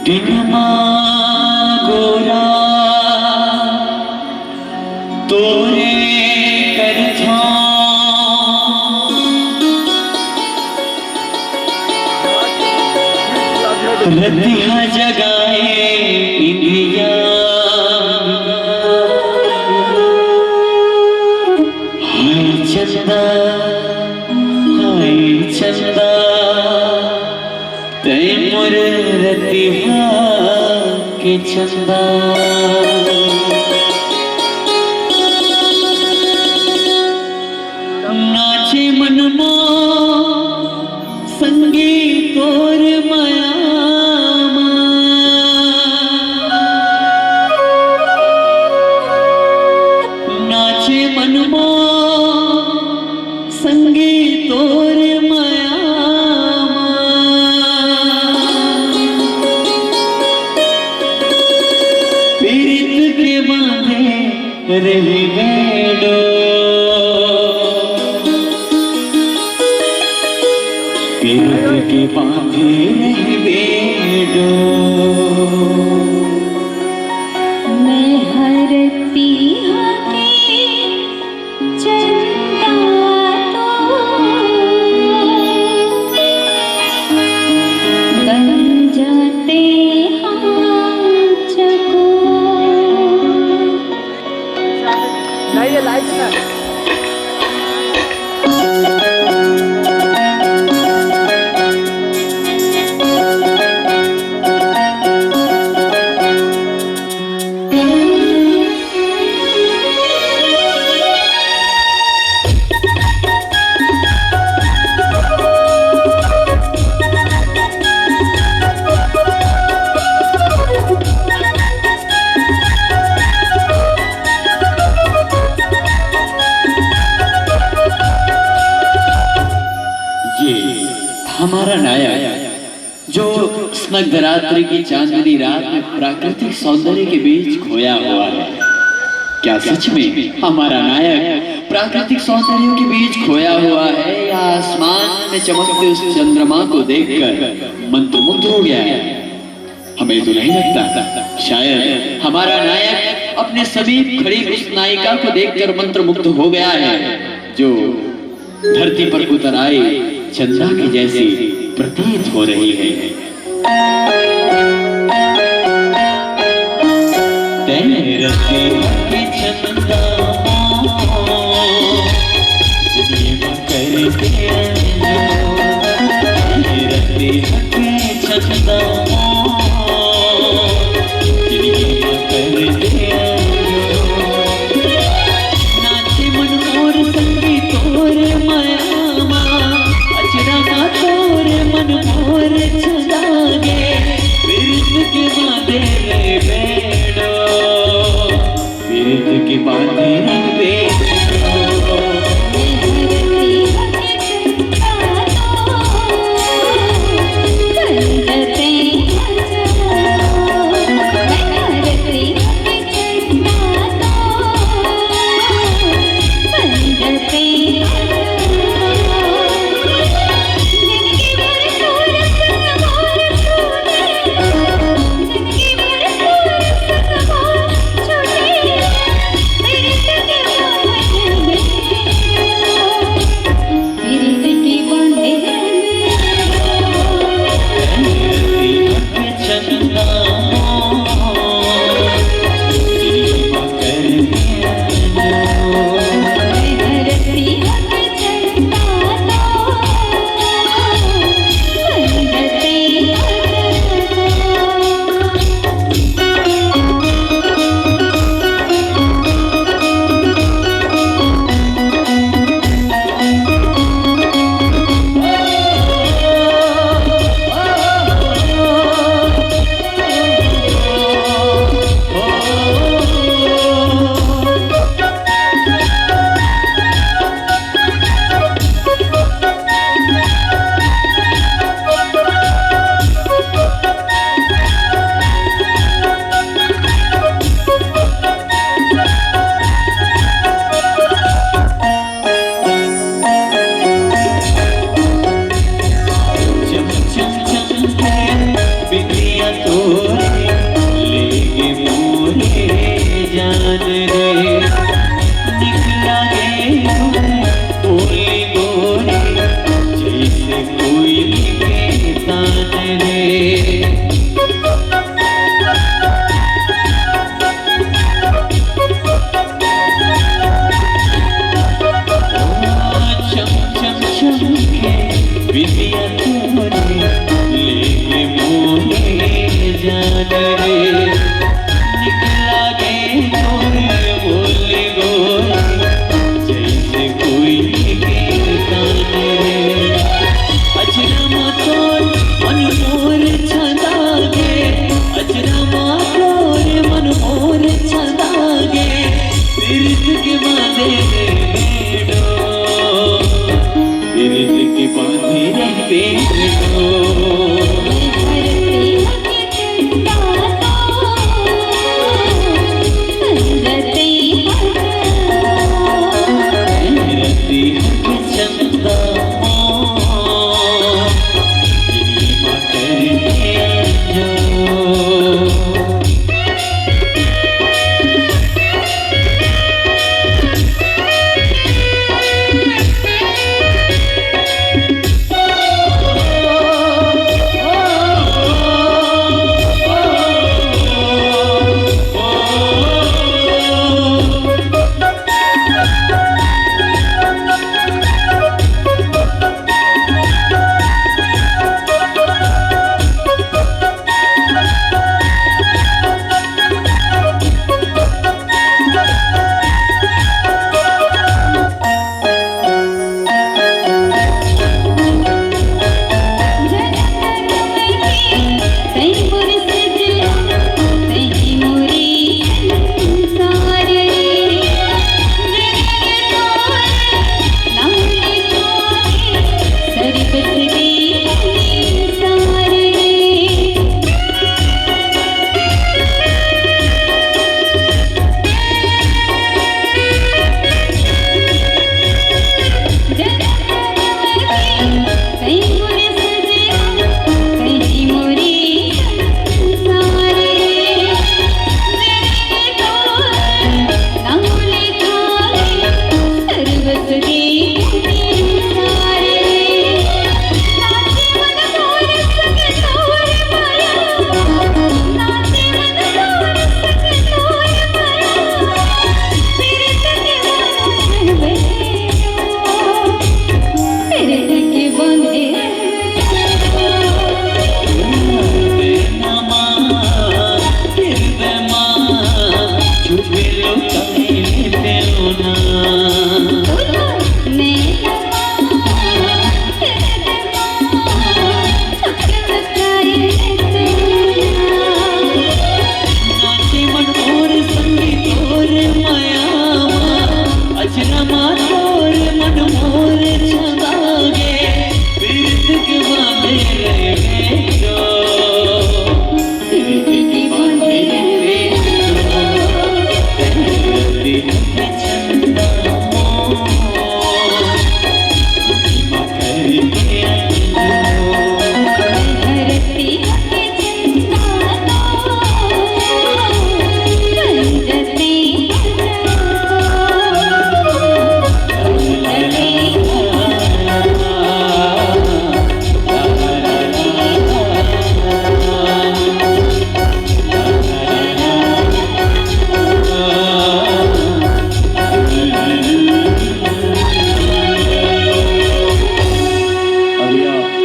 दिनमा गोरा तोरे कर था रतिया जगाए इंदिया हाय चंदा तैमुर रतिया के चंदा नाचे मनमा संगीत और माया नाचे मनमा संगीत और माया पीरित के बांधे रही बेड़ो पीरित के बांधे रही बेड़ो मैं हर पिया के चंदा तो बन जाते हमारा नायक जो स्निग्ध रात्रि की चांदनी रात में प्राकृतिक सौंदर्य के बीच खोया हुआ है। क्या सच में हमारा नायक प्राकृतिक सौंदर्य के बीच खोया हुआ है या आसमान में चमकते उस चंद्रमा को देखकर मंत्रमुग्ध हो गया है? हमें तो नहीं लगता। शायद हमारा नायक अपने समीप खड़ी उस नायिका को देखकर मंत्रमुग्ध हो गया है जो धरती पर उतर आई चंदा की जैसी प्रतीत हो रही है। तेरे के चंदा कर दिया तेरे के चंदा कर दिया नाचे मन और संगीत और माया मन मोर छुदागे पीरित के बांधे रे बेड़ो पीरित के बांधे रे बेड़ो बन जाते रे